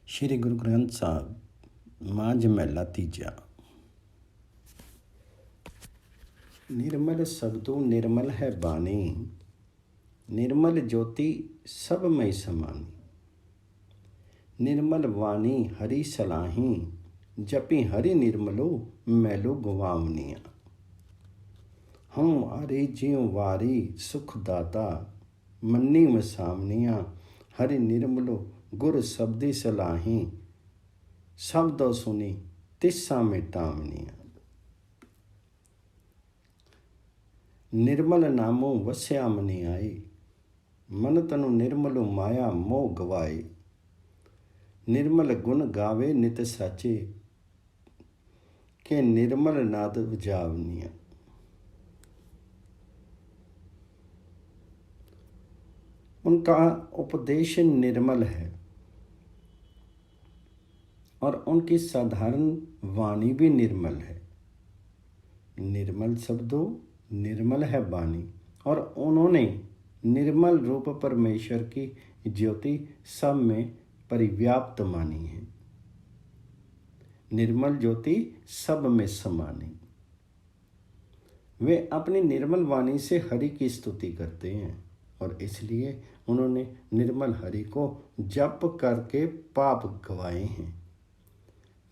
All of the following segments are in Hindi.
ਸ਼੍ਰੀ ਗੁਰੂ ਗ੍ਰੰਥ ਸਾਹਿਬ ਮਾਝ ਮਹਿਲਾ ਤੀਜਾ। ਨਿਰਮਲ ਸਬਦੋ ਨਿਰਮਲ ਹੈ ਬਾਣੀ, ਨਿਰਮਲ ਜੋਤੀ ਸਭ ਮਈ ਸਮਾਨੀ। ਨਿਰਮਲ ਵਾਣੀ ਹਰੀ ਸਲਾਹੀ, ਜਪੀ ਹਰੀ ਨਿਰਮਲੋ ਮੈਲੋ ਗਵਾਵਨੀਆਂ। ਹਮ ਵਾਰੀ ਜਿਉ ਵਾਰੀ ਸੁਖ ਦਾਤਾ, ਮੰਨੀ ਵਸਾਵਨੀਆਂ। ਹरि निर्मलो गुर शब्दी सलाही, शब्दों सुनी तिस्सा मिटावनिया। निर्मल नामो वस्या मनी आई, मन तनु निर्मलो माया मोह गवाए। निर्मल गुण गावे नित साचे, के निर्मल नाद उजावनिया। उनका उपदेश निर्मल है और उनकी साधारण वाणी भी निर्मल है। निर्मल शब्दों निर्मल है वाणी, और उन्होंने निर्मल रूप परमेश्वर की ज्योति सब में परिव्याप्त मानी है। निर्मल ज्योति सब में समानी। वे अपनी निर्मल वाणी से हरि की स्तुति करते हैं और इसलिए उन्होंने निर्मल हरि को जप करके पाप गवाए हैं।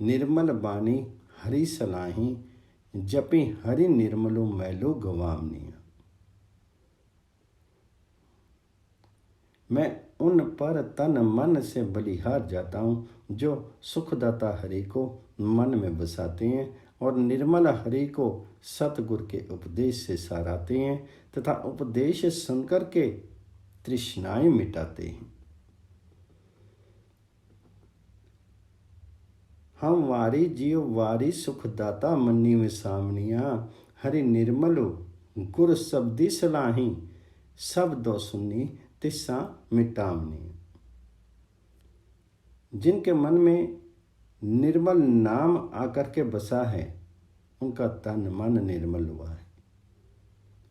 निर्मल बानी हरि सलाही, जपी हरि निर्मलो मैलो गवावनिया। मैं उन पर तन मन से बलिहार जाता हूँ जो सुखदाता हरि को मन में बसाते हैं और निर्मल हरि को सतगुरु के उपदेश से सराहते हैं तथा उपदेश सुनकर के तृष्णाएं मिटाते हैं। हम वारी जीव वारी सुखदाता मन्नी में सामनिया। हरि निर्मलो गुर शब्दी सलाही, शब्दों सुनी तिस्सा मिटावनी। जिनके मन में निर्मल नाम आकर के बसा है, उनका तन मन निर्मल हुआ है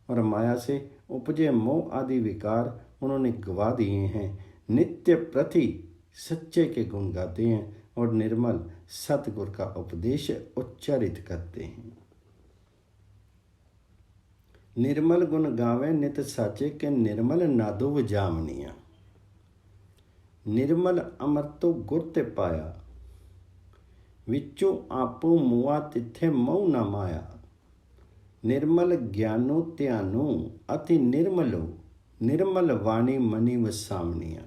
और माया से उपजे मोह आदि विकार उन्होंने गवा दिए हैं। नित्य प्रति सच्चे के गुण गाते हैं और निर्मल सतगुर का उपदेश उच्चारित करते हैं। निर्मल गुण गावे नित साचे, के निर्मल नादो वजावनिया। निर्मल अमरतो गुर ते पाया, विचों आपो मुआ तिथे मऊ न माया। निर्मल ज्ञानो ध्यानो अति निर्मलो, निर्मल वाणी मनी वसावनिया।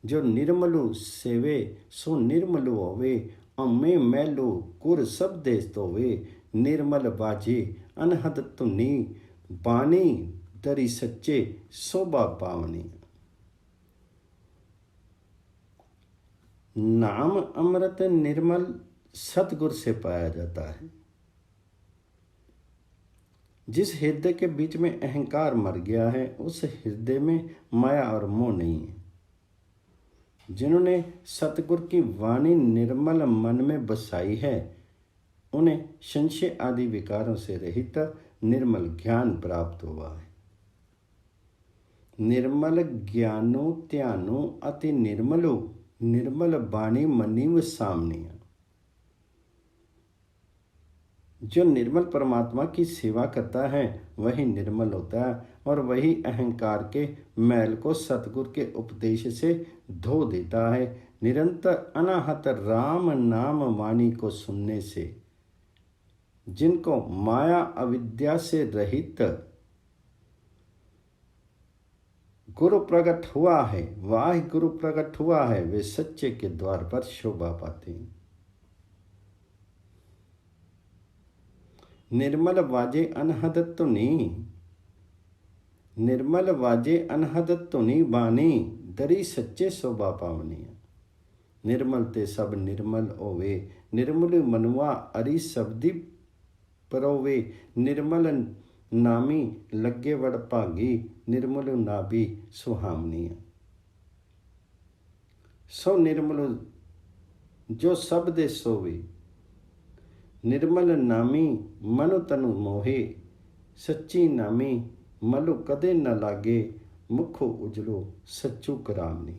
जो निर्मलो सेवे सो निर्मलो होवे, अम्मे मैलो गुर शब्दे स्तोवे। निर्मल बाजे अनहद धुनी, बानी दरी सच्चे शोभा पावनी। नाम अमृत निर्मल सतगुर से पाया जाता है। जिस हृदय के बीच में अहंकार मर गया है, उस हृदय में माया और मोह नहीं है। जिन्होंने सतगुरु की वाणी निर्मल मन में बसाई है, उन्हें संशय आदि विकारों से रहित निर्मल ज्ञान प्राप्त हुआ है। निर्मल ज्ञानो ध्यानो अति निर्मलो, निर्मल वाणी मनी वसावनिया। जो निर्मल परमात्मा की सेवा करता है वही निर्मल होता है और वही अहंकार के मैल को सतगुरु के उपदेश से धो देता है। निरंतर अनाहत राम नाम वाणी को सुनने से जिनको माया अविद्या से रहित गुरु प्रकट हुआ है, वाहि गुरु प्रकट हुआ है, वे सच्चे के द्वार पर शोभा पाते हैं। निर्मल वाजे अनहद धुनी, निर्मल वाजे अनहद धुनी बानी दरी सच्चे शोभा पावनिया। निर्मल ते सब निर्मल होवे, निर्मल मनुआ अरि शब्दी परोवे। निर्मल नामी लगे वड़ भागी, निर्मल नाभि सुहावनिया। सो निर्मल जो शब्दे सोवे, निर्मल नामी मनु तनु मोहे। सच्ची नामी मलु कदे न लागे, मुखो उजलो सच्चू करामनी।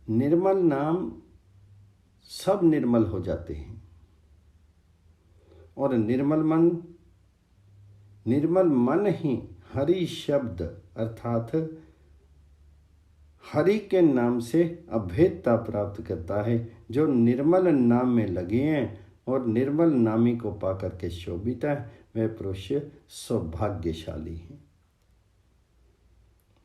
निर्मल नाम सब निर्मल हो जाते हैं। और निर्मल मन ही हरि शब्द अर्थात हरि के नाम से अभेदता प्राप्त करता है। जो निर्मल नाम में लगे हैं और निर्मल नामी को पाकर के शोभित है, वह पुरुष सौभाग्यशाली है।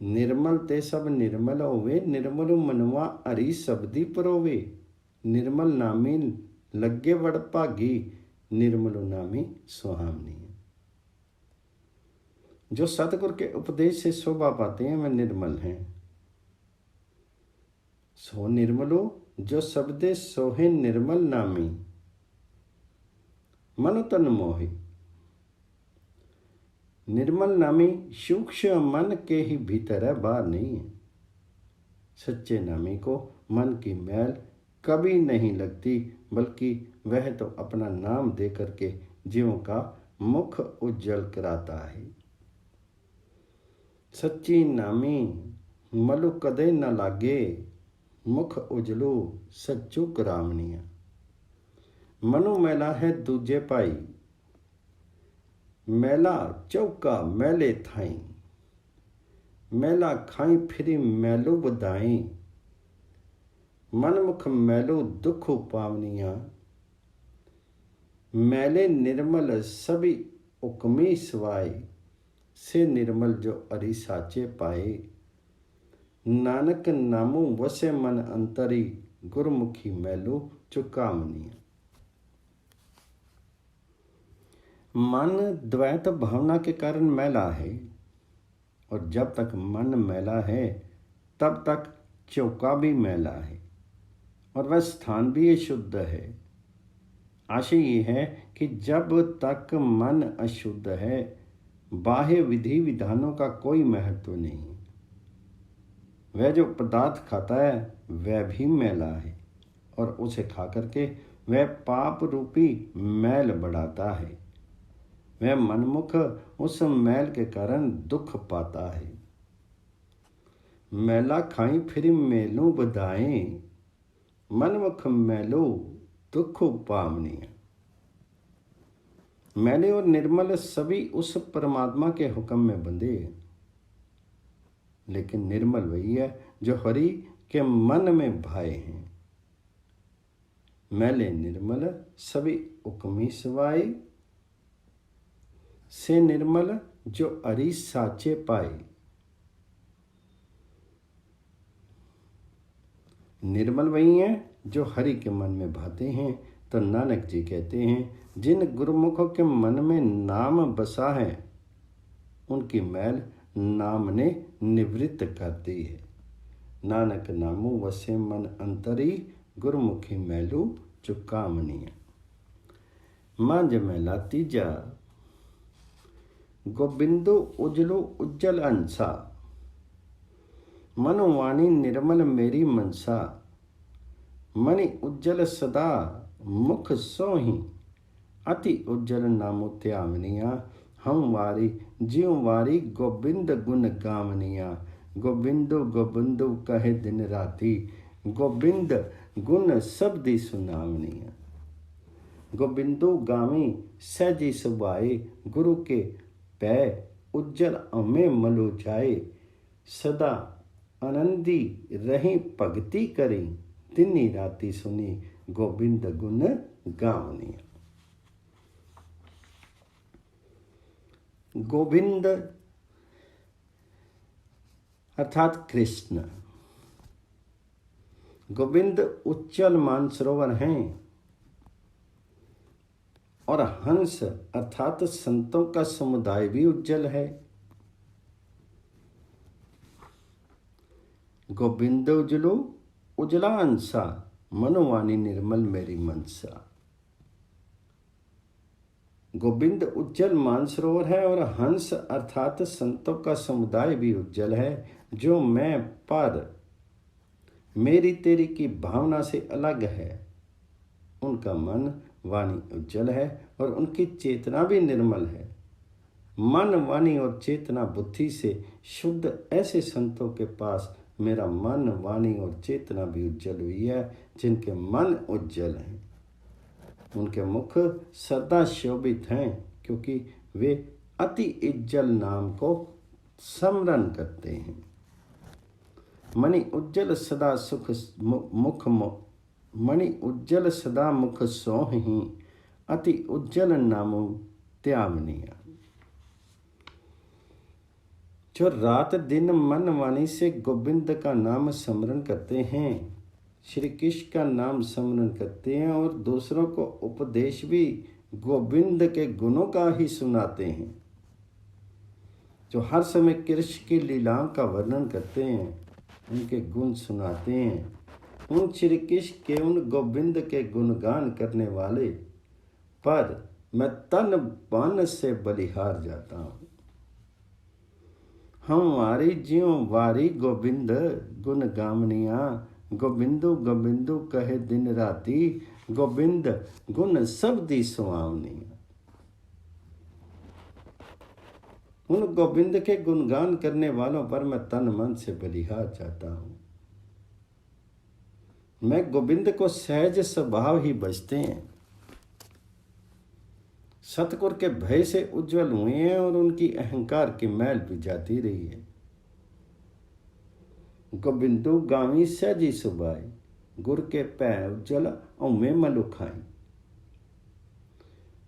निर्मल ते सब निर्मल होवे, निर्मल मनवा हरि शब्दी परोवे। निर्मल नामी लगे वड़ भागी, निर्मल नामी सुहावनी है। जो सतगुरु के उपदेश से शोभा पाते हैं, वह निर्मल हैं। सो निर्मलो जो शब्दे सोहे निर्मल नामी, मनु तन मोहि। निर्मल नामी सूक्ष्म मन के ही भीतर है, बाहर नहीं है। सच्चे नामी को मन की मैल कभी नहीं लगती, बल्कि वह तो अपना नाम दे करके जीवों का मुख उज्जवल कराता है। सच्ची नामी मलु कदे न लागे, मुख उजलू सच्चू करावनिया। मनु मैला है दूजे पाई, मैला चौका मैले थाई। मैला खाई फिरी मैलू बधाई, मन मुख मैलू दुख पावनिया। मैले निर्मल सभी उकमी सवाई, से निर्मल जो अरि साचे पाए। नानक नामू वसे मन अंतरी, गुरमुखी मैलू चुकावनिया। मन द्वैत भावना के कारण मैला है, और जब तक मन मैला है तब तक चौका भी मैला है, और वह स्थान भी अशुद्ध है। आशय ये है कि जब तक मन अशुद्ध है, बाह्य विधि विधानों का कोई महत्व नहीं। वह जो पदार्थ खाता है वह भी मैला है, और उसे खा करके वह पाप रूपी मैल बढ़ाता है। वह मनमुख उस मैल के कारण दुख पाता है। मैला खाई फिर मेलू बधाए, मनमुख मैलो दुख पावनिया। मैले और निर्मल सभी उस परमात्मा के हुक्म में बंधे, लेकिन निर्मल वही है जो हरि के मन में भाए हैं। मैले निर्मल सभी हुक्मी सवाए, से निर्मल जो हरि साचे पाए। निर्मल वही है जो हरि के मन में भाते हैं। तो नानक जी कहते हैं, जिन गुरुमुखों के मन में नाम बसा है, उनकी मैल नाम ने निवृत्त कर दी है। नानक नामू वसे मन अंतरी, गुरमुखी मैलू चुकामनिया। मांझ मैला तीजा, गोबिंदो उजलो उज्जल अंसा। मनोवाणी निर्मल मेरी मनसा, मणि उज्जल सदा मुख सोही। अति उज्जल नामो त्यावनिया, हम वारी जीव वारी गोबिंद गुण गावनिया। गोबिंदो गोबिंदो कहे दिन राती, गोबिंद गुण शब्दी सुनावनिया। गोबिंदो गावी सहजी सुभाए, गुरु के पै उज्जल अमे मलो जाए। सदा आनंदी रही भगति करी, दिनी राती सुनी गोबिंद गुण गावनिया। गोविंद अर्थात कृष्ण। गोविंद उच्चल मानसरोवर हैं, और हंस अर्थात संतों का समुदाय भी उज्जवल है। गोविंद उजलो उजला अंसा, मनोवाणी निर्मल मेरी मनसा। गोविंद उज्जवल मानसरोवर है, और हंस अर्थात संतों का समुदाय भी उज्जवल है। जो मैं पर मेरी तेरी की भावना से अलग है, उनका मन वाणी उज्जवल है, और उनकी चेतना भी निर्मल है। मन वाणी और चेतना बुद्धि से शुद्ध ऐसे संतों के पास मेरा मन, वाणी और चेतना भी उज्जवल हुई है। जिनके मन उज्जवल हैं उनके मुख सदा शोभित हैं, क्योंकि वे अति उज्जवल नाम को स्मरण करते हैं। मणि उज्जवल सदा सुख मुख मणि उज्जवल सदा मुख सोहि, अति उज्जवल नामो त्यावनिया। जो रात दिन मन वाणी से गोविंद का नाम स्मरण करते हैं, श्री कृष्ण का नाम स्मरण करते हैं और दूसरों को उपदेश भी गोविंद के गुणों का ही सुनाते हैं, जो हर समय कृष्ण की लीलाओं का वर्णन करते हैं, उनके गुण सुनाते हैं, उन श्री कृष्ण के उन गोविंद के गुणगान करने वाले पर मैं तन मन से बलिहार जाता हूँ। हमारी ज्यों वारी गोविंद गुण गामनिया, गोविंदो गोविंदो कहे दिन राती, गोविंद गुण शब्दी सुहावनिया। उन गोविंद के गुणगान करने वालों पर मैं तन मन से बलिहार जाता हूँ। मैं गोविंद को सहज स्वभाव ही बचते हैं, सतगुर के भय से उज्जवल हुए हैं और उनकी अहंकार की मैल भी जाती रही है। गोविंदो गामी सहजी सुबाई, गुर के पै उज्जवल औमे मलुखाई।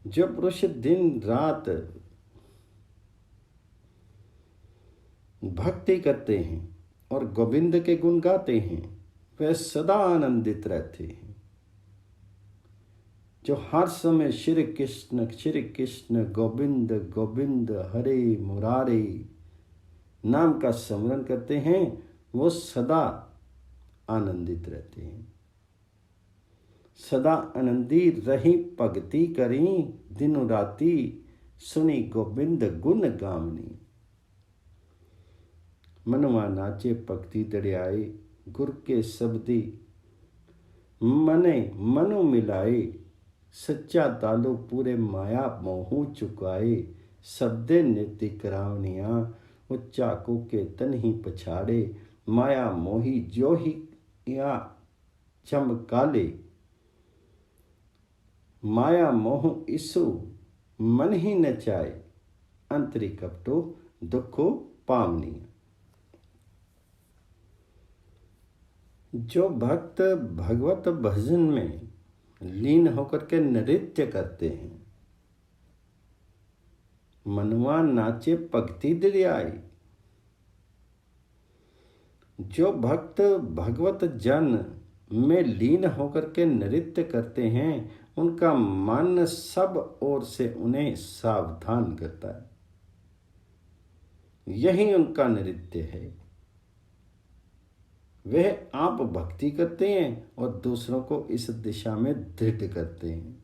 जो पुरुष दिन रात भक्ति करते हैं और गोविंद के गुण गाते हैं, वे सदा आनंदित रहते हैं। जो हर समय श्री कृष्ण गोविंद गोविंद हरे मुरारे नाम का स्मरण करते हैं, वो सदा आनंदित रहते हैं। सदा आनंदी रही भगति करी, दिनों राती सुनी गोविंद गुण गावनी। मनवा नाचे भक्ति दरियाए, गुर के शब्दी मने मनु मिलाए, सच्चा तालो पूरे माया मोहू चुकाए, शब्दे नित्य करावनिया, उच्चा को के तन ही पछाड़े, माया मोही जो ही या चमकाले, माया मोह इसु मन ही नचाए, अंतरी कपटो दुखो पावनिया। जो भक्त भगवत भजन में लीन होकर के नृत्य करते हैं, मनवा नाचे भक्ति दरियाई। जो भक्त भगवत जन में लीन होकर के नृत्य करते हैं, उनका मन सब ओर से उन्हें सावधान करता है। यही उनका नृत्य है। वह आप भक्ति करते हैं और दूसरों को इस दिशा में दृढ़ करते हैं।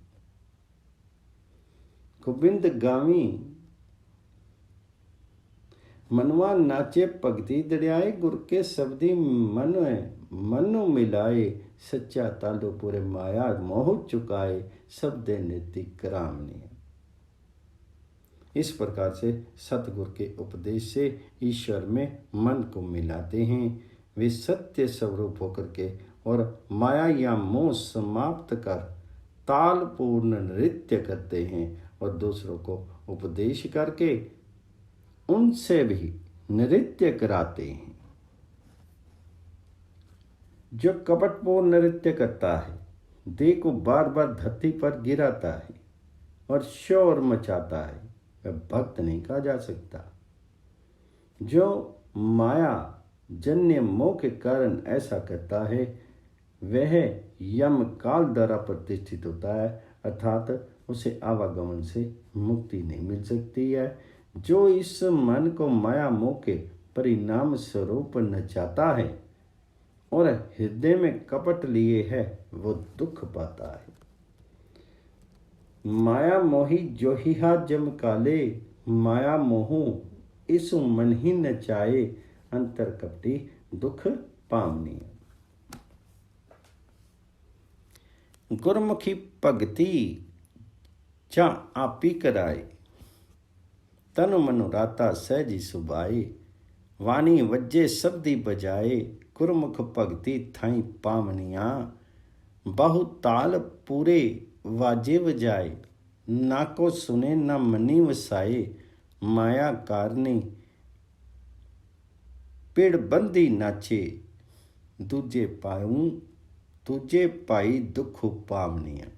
गोविंद गामी मनवा नाचे भक्ति दरियाए, गुर के शब्दी मनु मिलाए, सच्चा तालो पूरे माया मोह चुकाए, शब्दे नित्य करामनी। इस प्रकार से सतगुर के उपदेश से ईश्वर में मन को मिलाते हैं। वे सत्य स्वरूप होकर के और माया या मोह समाप्त कर तालपूर्ण नृत्य करते हैं और दूसरों को उपदेश करके उनसे भी नृत्य कराते हैं। जो कपटपूर्ण नृत्य करता है, देह को बार बार धरती पर गिराता है और शोर मचाता है, वह भक्त नहीं कहा जा सकता। जो माया जन्य मोह के कारण ऐसा करता है, वह यम काल द्वारा प्रतिष्ठित होता है, अर्थात उसे आवागमन से मुक्ति नहीं मिल सकती है। जो इस मन को माया मोह के परिणाम स्वरूप नचाता है और हृदय में कपट लिए है, वो दुख पाता है। माया मोही जो ही हाथ जम काले, माया मोहू इस मन ही नचाए, अंतर कपटी दुख पावनी। गुरमुखी भगति चा आपी कराए, तनु मनु राता सहजी सुबाए, वाणी वज्जे शब्दी बजाए, गुरमुख भगति थाई पावनिया। बहु ताल पूरे वाजे बजाए, ना को सुने ना मनी वसाए। माया कारनी पेड़ बंदी नाचे, दूजे पाऊं तुझे पाई दुख पावनिया।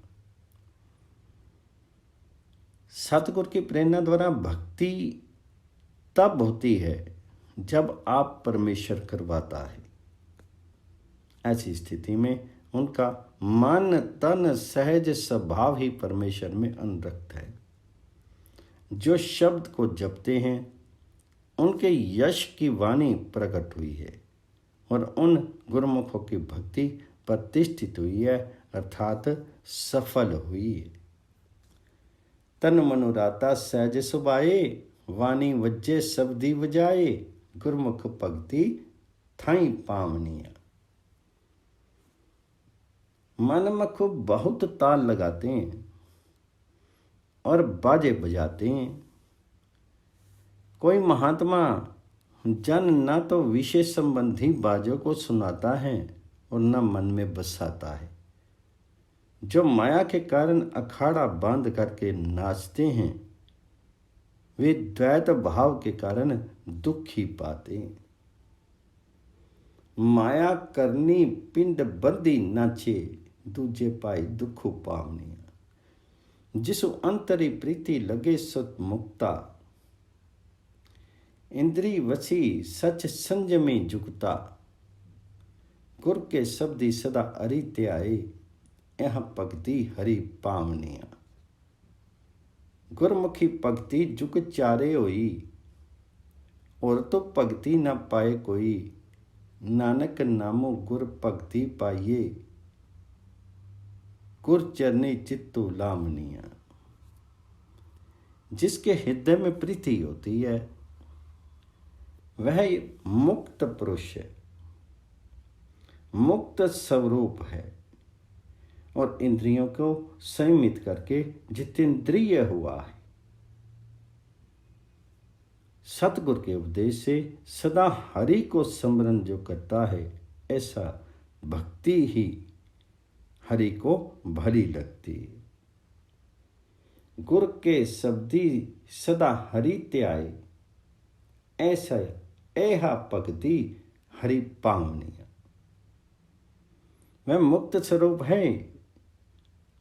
सतगुर की प्रेरणा द्वारा भक्ति तब होती है जब आप परमेश्वर करवाता है। ऐसी स्थिति में उनका मन तन सहज स्वभाव ही परमेश्वर में अनुरक्त है। जो शब्द को जपते हैं उनके यश की वाणी प्रकट हुई है और उन गुरुमुखों की भक्ति प्रतिष्ठित हुई है, अर्थात सफल हुई है। तन मनुराता सहज सुभाए, वाणी वज्जे शब्दी बजाए। गुरमुख भक्ति थाई पावनिया। मनमुख बहुत ताल लगाते हैं और बाजे बजाते हैं। कोई महात्मा जन न तो विषय संबंधी बाजों को सुनाता है और न मन में बसाता है। जो माया के कारण अखाड़ा बांध करके नाचते हैं वे द्वैत भाव के कारण दुख ही पाते हैं। माया करनी पिंड बंदी नाचे, दूजे पाई दुख पावनिया। जिसु अंतरी प्रीति लगे सत मुक्ता, इंद्री वसी सच संजमी जुगता। गुर के शब्दी सदा अरिते आए, यह भक्ति हरि पावनिया। गुरमुखी भक्ति जुग चारे होई, और तो भक्ति न पाए कोई। नानक नामो गुर भक्ति पाइए, गुर चरनी चित्तु लामनिया। जिसके हृदय में प्रीति होती है वह मुक्त पुरुष है, मुक्त स्वरूप है और इंद्रियों को संयमित करके जितेंद्रिय हुआ है। सतगुर के उपदेश से सदा हरि को स्मरण जो करता है, ऐसा भक्ति ही हरि को भली लगती है। गुर के शब्दी सदा हरि त्याय, ऐसा ऐहा भक्ति हरि पावनिया। वह मुक्त स्वरूप है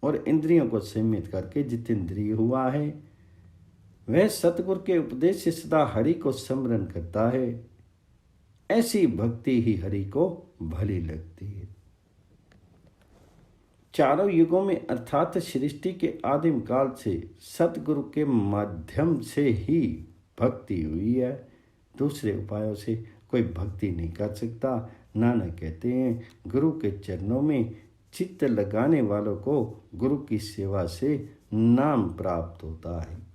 और इंद्रियों को संयमित करके जितेंद्रिय हुआ है। वह सतगुर के उपदेश से सदा हरि को स्मरण करता है, ऐसी भक्ति ही हरि को भली लगती है। चारों युगों में अर्थात सृष्टि के आदिम काल से सतगुरु के माध्यम से ही भक्ति हुई है। दूसरे उपायों से कोई भक्ति नहीं कर सकता। नानक कहते हैं, गुरु के चरणों में चित्त लगाने वालों को गुरु की सेवा से नाम प्राप्त होता है।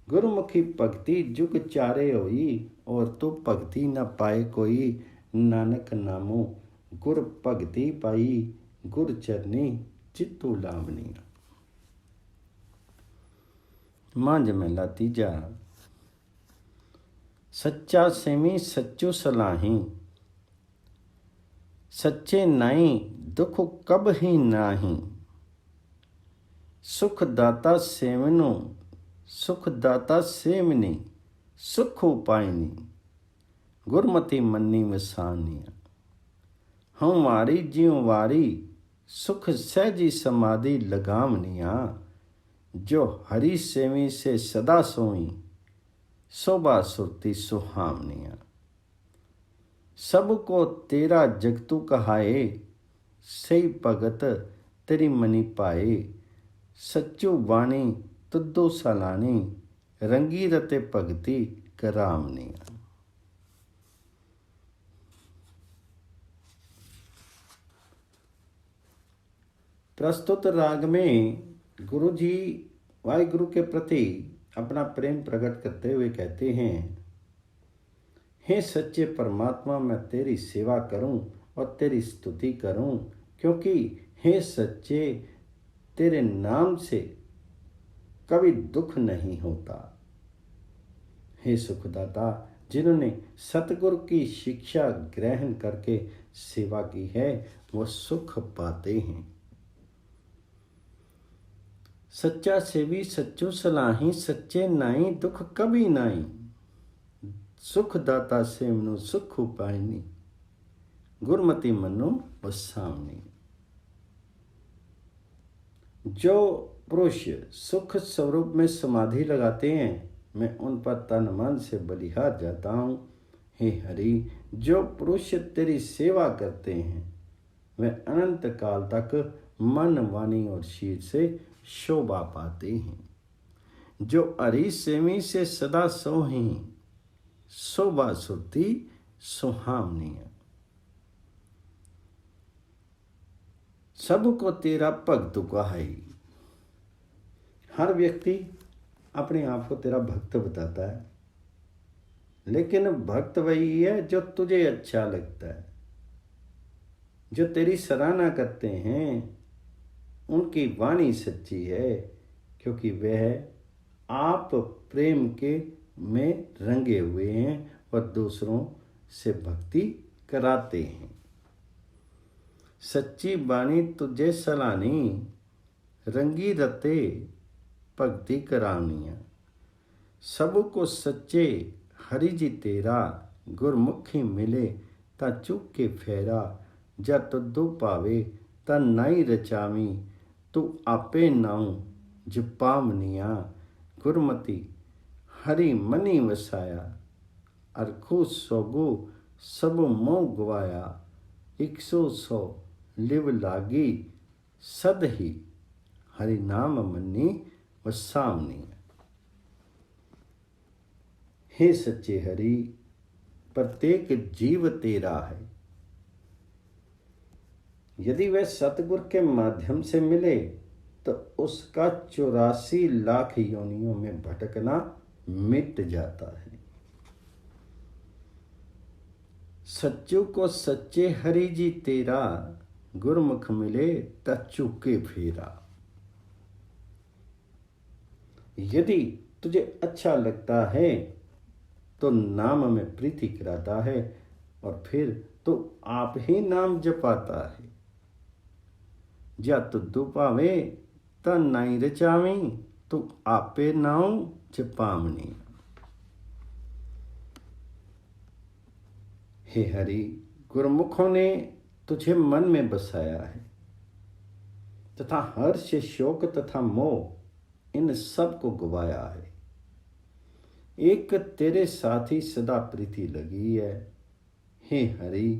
गुरुमुखी भक्ति जुग चारे होई, और तो भक्ति न पाए कोई। नानक नामो गुर भक्ति पाई, गुर चरनी चित्तू लावनिया। मांझ महला तीजा। सच्चा सेमी सच्चो सलाही, सच्चे नाई दुख कब ही नाही। सुख दाता सेवनो सुख दाता सेवनी, सुख उपायनी। गुरमति मन्नी वसानिया। हम वारी ज्यों वारी, सुख सहजी समाधि लगावनिया। जो हरि सेवी से सदा सोई, शोभा सुरती सुहावनिया। सबको तेरा जगतु कहाए, सही भगत तेरी मनी पाए। सच्चू वाणी तुद्धो सलानी, रंगी रते भगति करावनिया। प्रस्तुत राग में गुरु जी वाहिगुरु के प्रति अपना प्रेम प्रकट करते हुए कहते हैं, हे सच्चे परमात्मा, मैं तेरी सेवा करूं और तेरी स्तुति करूं, क्योंकि हे सच्चे तेरे नाम से कभी दुख नहीं होता। हे सुखदाता, जिन्होंने सतगुरु की शिक्षा ग्रहण करके सेवा की है वो सुख पाते हैं। सच्चा सेवी सच्चो सलाही, सच्चे नाई दुख कभी नाई। सुख दाता से मनु सुख उपायनी, गुरमति मनु वसावनी। जो पुरुष सुख स्वरूप में समाधि लगाते हैं, मैं उन पर तन मन से बलिहार जाता हूँ। हे हरि, जो पुरुष तेरी सेवा करते हैं वे अनंत काल तक मन वाणी और शीर से शोभा पाते हैं। जो हरि सेवी से सदा सोही, शोभा सुरती सुहावनी। सबको तेरा भक्त कहाई। हर व्यक्ति अपने आप को तेरा भक्त बताता है, लेकिन भक्त वही है जो तुझे अच्छा लगता है, जो तेरी सराहना करते हैं। उनकी वाणी सच्ची है, क्योंकि वह आप प्रेम के में रंगे हुए हैं और दूसरों से भक्ति कराते हैं। सच्ची बाणी तुझे सलानी, रंगी रते भक्ति करावनिया। सबको सच्चे हरि जी तेरा, गुरमुखी मिले ता चुक के फेरा। जा तुदु पावे ता नाई रचावी, तू आपे नाऊ जपावनिया। गुरमति हरि मनी वसाया, अरखू सोगु सब मोह गवाया। 100 लिव लागी सद ही, हरि नाम मनी वसावनी। हे सच्चे हरि, प्रत्येक जीव तेरा है। यदि वह सतगुरु के माध्यम से मिले तो उसका 84 लाख योनियों में भटकना मिट जाता है। सच्चू को सच्चे हरि जी तेरा, गुरमुख मिले ता चुके फेरा। यदि तुझे अच्छा लगता है तो नाम में प्रीति कराता है और फिर तो आप ही नाम जपाता है। जा तुदु पावे ता नाई रचावी, तू आपे नाऊ जपावनी। हे हरि, गुरमुखों ने तुझे मन में बसाया है तथा हर्ष शोक तथा मोह इन सब को गवाया है। एक तेरे साथ ही सदा प्रीति लगी है। हे हरि,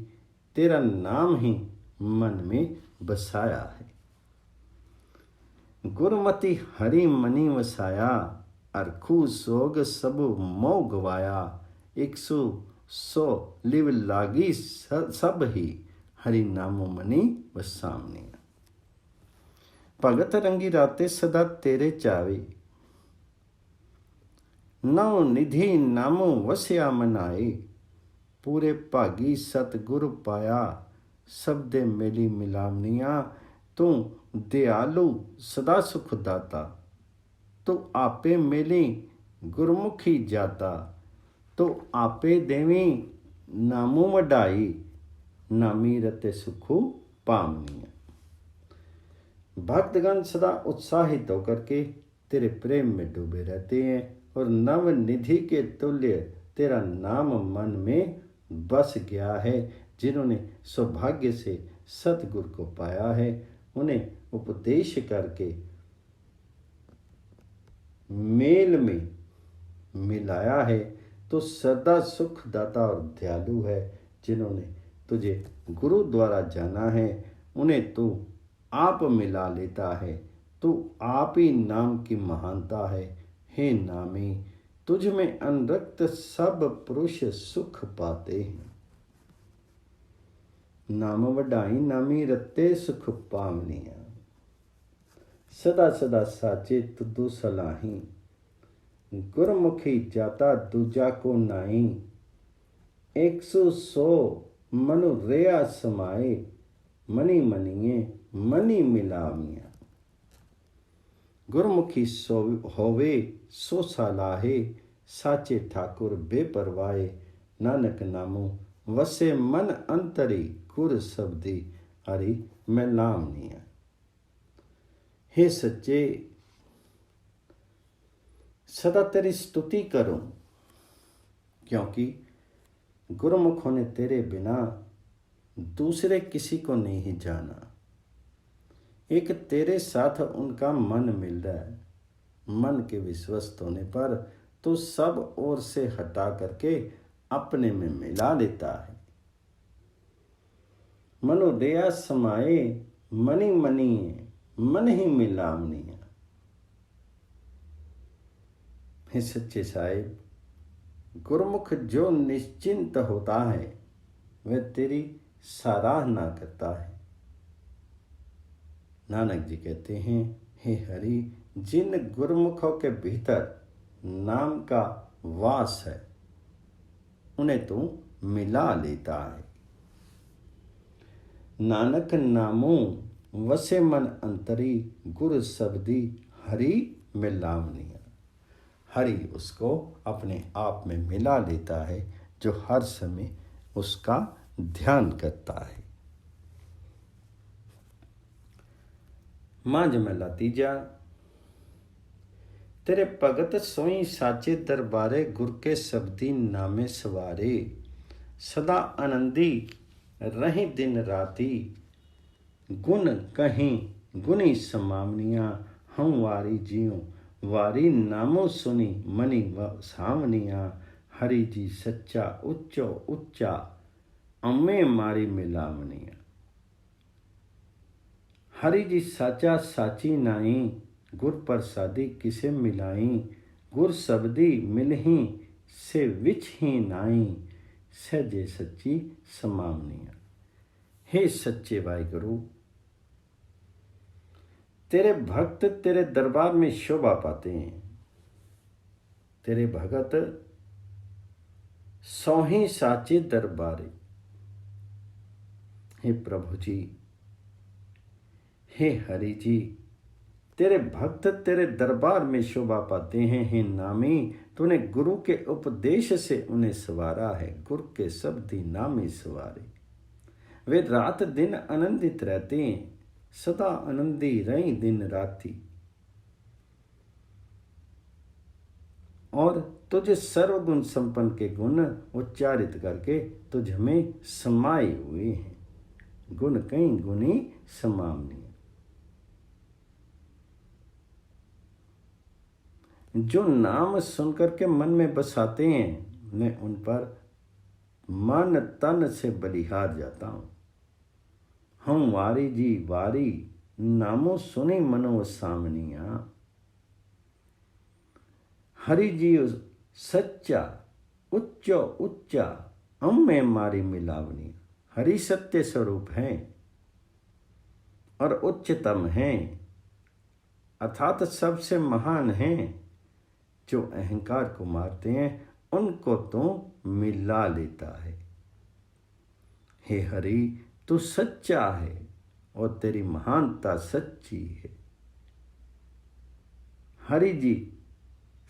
तेरा नाम ही मन में बसाया है। गुरमति हरि मनी वसाया, अरखू सोग सब मोह गवाया। 100 लिव लागी सब ही, हरि नामो मनी वसावनी। भगत रंगी राते सदा तेरे चावे, नौ निधि नामो वस्या मनाए। पूरे भागी सतगुरु पाया, सबदे मेली मिलावनिया। तू दयालु सदा सुख दाता, तू आपे मेली गुरमुखी जाता। तो आपे देवी नामो वडाई, नामी रते सुखु पावनिया। भक्तगण सदा उत्साहित होकर के तेरे प्रेम में डूबे रहते हैं और नव निधि के तुल्य तेरा नाम मन में बस गया है। जिन्होंने सौभाग्य से सतगुरु को पाया है, उन्हें उपदेश करके मेल में मिलाया है, तो सदा सुख दाता और दयालु है। जिन्होंने तुझे गुरु द्वारा जाना है, उन्हें तू आप मिला लेता है। तू आप ही नाम की महानता है। हे नामी, तुझ में अनुरक्त सब पुरुष सुख पाते हैं। नाम वडाई नामी रते सुख पावनिया। सदा सदा साचे तुदु सलाही, गुरमुखी जाता दूजा को नाई। 100 मनु रेया समाए, मनी मनिए मनी मिलाविया। गुरमुखी सो होवे सो सालाहे, साचे ठाकुर बेपरवाए। नानक नामो वसे मन अंतरी गुर शब्दी हरि मिलावनिया। हे सच्चे, सदा तेरी स्तुति करूं, क्योंकि गुरुमुखों ने तेरे बिना दूसरे किसी को नहीं जाना। एक तेरे साथ उनका मन मिल रहा है। मन के विश्वस्त होने पर तो सब ओर से हटा करके अपने में मिला लेता है। मनोदया समाए मनी मनी मन ही मिलावनिया। हे सच्चे साहिब, गुरुमुख जो निश्चिंत होता है वह तेरी सराहना करता है। नानक जी कहते हैं, हे हरि, जिन गुरुमुखों के भीतर नाम का वास है उन्हें तू मिला लेता है। नानक नामो वसे मन अंतरी गुर शब्दी हरि मिलावनिया। हरि उसको अपने आप में मिला लेता है जो हर समय उसका ध्यान करता है। मांझ महला तीजा। तेरे भगत सोई साचे दरबारे गुर के शब्दी नामे सवारे। सदा आनंदी रही दिन राती गुण कहीं गुनी समावनिया। हम वारी जियो वारी नामो सुनी मनी व सावनिया। हरि जी सच्चा उच्चो उच्चा अम्मे मारी मिलावनिया। हरि जी साचा साची नाई गुर प्रसादी किसे मिलाई। गुर शब्दी मिलही से विच ही नाई सहजे सच्ची समावनिया। हे सच्चे वाहिगुरु, तेरे भक्त तेरे दरबार में शोभा पाते हैं। तेरे भगत सोही साचे दरबारे। हे प्रभु जी, हे हरि जी, तेरे भक्त तेरे दरबार में शोभा पाते हैं। हे नामी, तूने गुरु के उपदेश से उन्हें सवारा है। गुरु के शब्दी नामी सवारे। वे रात दिन आनंदित रहते हैं, सदा आनंदी रही दिन राती। और तुझ सर्वगुण संपन्न के गुण उच्चारित करके तुझ में समाये हुए हैं। गुण कई गुणी समावनी। जो नाम सुनकर के मन में बसाते हैं मैं उन पर मन तन से बलिहार जाता हूँ। हम वारी जी वारी नामो सुनी मनो सामनिया। हरि जी सच्चा उच्चो उच्चा हम में मारी मिलावनी। हरि सत्य स्वरूप हैं और उच्चतम हैं, अर्थात सबसे महान हैं। जो अहंकार को मारते हैं उनको तो मिला लेता है। हे हरि, तू सच्चा है और तेरी महानता सच्ची है। हरि जी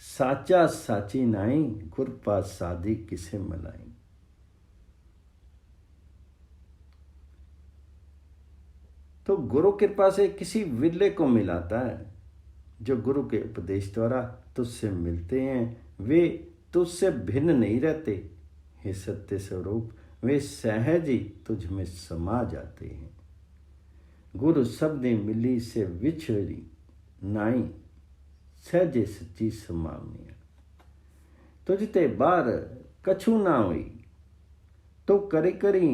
साचा साची नाई गुर प्रसादी किसे मलाई। तो गुरु कृपा से किसी विरले को मिलाता है। जो गुरु के उपदेश द्वारा तुझसे मिलते हैं वे तुझसे भिन्न नहीं रहते। हे सत्य स्वरूप, वे सहज ही तुझ में समा जाते हैं। गुरु शब्दे मिली से विछड़ी नाई सहजे सच्ची समावनिया। तुझते बार कछु ना हुई तो करे करी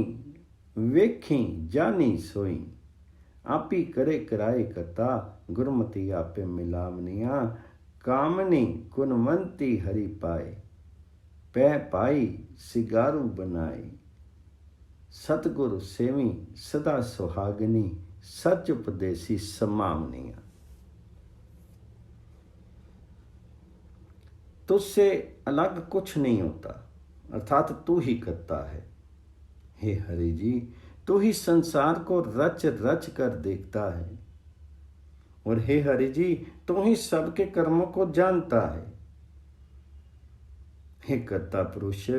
वेखी जानी सोई। आपी करे कराए करता गुरमति आपे मिलावनिया। कामनी गुणवंती हरि पाए पै पाई सिगारू बनाई। सतगुरु सेवी सदा सुहागनी सच उपदेसी समावनिया। तुझसे अलग कुछ नहीं होता, अर्थात तू ही करता है। हे हरि जी, तू ही संसार को रच रच कर देखता है। और हे हरि जी, तू ही सबके कर्मों को जानता है। हे कर्ता पुरुष,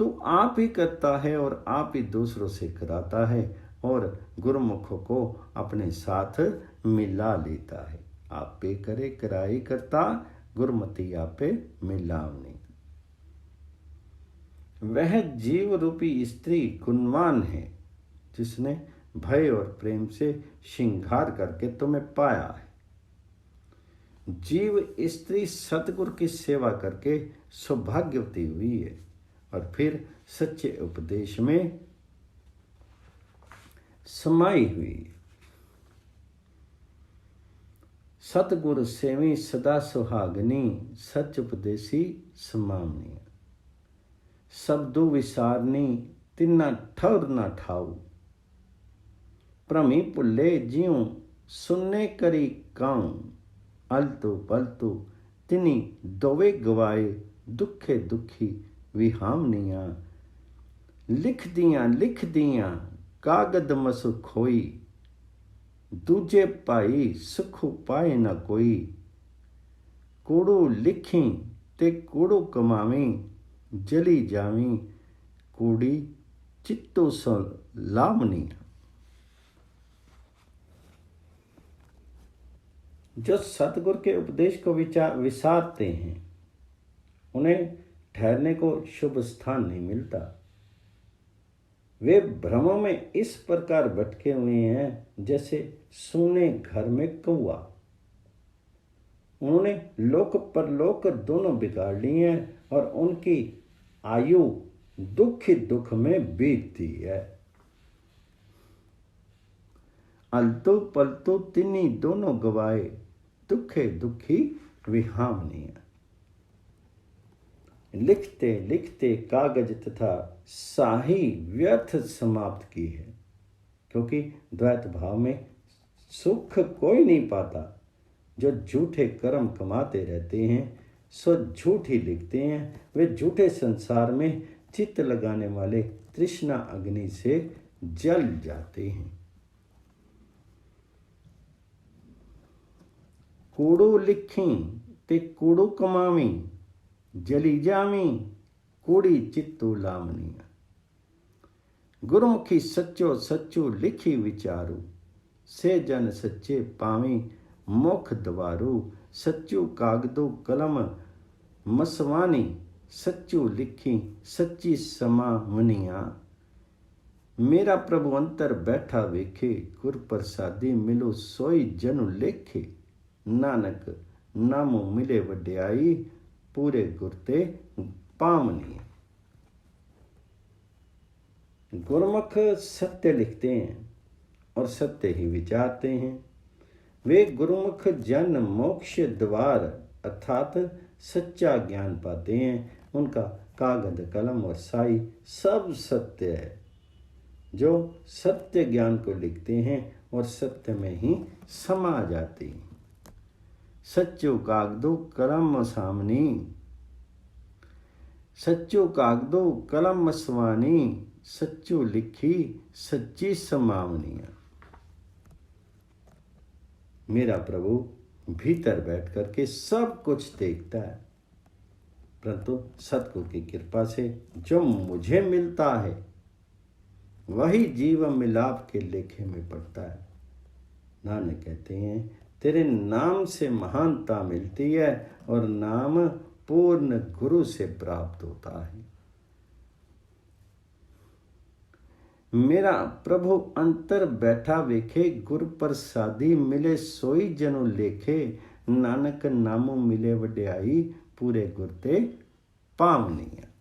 तू आप ही करता है और आप ही दूसरों से कराता है और गुरुमुखों को अपने साथ मिला लेता है। आप पे करे कराई करता, गुरमति आपे मिलावनी। वह जीव रूपी स्त्री गुणवान है जिसने भय और प्रेम से श्रृंगार करके तुम्हें पाया है। जीव स्त्री सतगुरु की सेवा करके सौभाग्यवती हुई है और फिर सच्चे उपदेश में समाई हुई है। सतगुरु सेवी सदा सुहागनी, सच उपदेसी समावनी। शब्दों विसारनी, तिन्ना ठौर ना ठाऊ। प्रमी पुल्ले ज्यों सुनने करी काऊं। अलतु पलतु तिनी दोवे गवाए, दुखे दुखी विहामनिया। लिख दियां कागद मसु खोई। दूजे पाई सुख पाए न कोई। कूड़ू लिखी ते कूड़ू कमावी। जली जावी कूड़ी चित्तो सो लावनी। जो सतगुरु के उपदेश को विसारते हैं उन्हें ठहरने को शुभ स्थान नहीं मिलता। वे भ्रमों में इस प्रकार भटके हुए हैं जैसे सूने घर में कौआ। उन्होंने लोक परलोक दोनों बिगाड़ लिए हैं और उनकी आयु दुख ही दुख में बीतती है। अलतु पलतु तिन्नी दोनों गवाए, दुखे दुखी विहामनिया। लिखते लिखते कागज तथा साही व्यर्थ समाप्त की है, क्योंकि द्वैत भाव में सुख कोई नहीं पाता। जो झूठे कर्म कमाते रहते हैं सो झूठ ही लिखते हैं। वे झूठे संसार में चित्त लगाने वाले तृष्णा अग्नि से जल जाते हैं। कूड़ू लिखी ते कूड़ू कमावी। जली जावी कूड़ी चित्तू लावनिया। गुरुमुखी सच्चो सच्चू लिखी विचारू। से जन सच्चे पावी मोख द्वारू। सच्चू कागदो कलम मसवानी। सच्चू लिखी सच्ची समावनिया। मेरा प्रभु अंतर बैठा वेखे। गुर प्रसादी मिलो सोई जनु लेखे। नानक नामो मिले वड्याई। पूरे गुरते पावनी। गुरमुख सत्य लिखते हैं और सत्य ही विचारते हैं। वे गुरुमुख जन मोक्ष द्वार अर्थात सच्चा ज्ञान पाते हैं। उनका कागज कलम और साई सब सत्य है। जो सत्य ज्ञान को लिखते हैं और सत्य में ही समा जाते हैं। सच्चो कागदो कलम सामनी। सच्चो कागदो कलम मसवानी। सच्चो लिखी सच्ची समावनिया। मेरा प्रभु भीतर बैठ करके सब कुछ देखता है, परंतु सतगुरु की कृपा से जो मुझे मिलता है वही जीव मिलाप के लेखे में पड़ता है। नानक कहते हैं तेरे नाम से महानता मिलती है और नाम पूर्ण गुरु से प्राप्त होता है। मेरा प्रभु अंतर बैठा वेखे। गुर प्रसादी मिले सोई जनु लेखे। नानक नामो मिले वड्याई। पूरे गुरते पावनिया।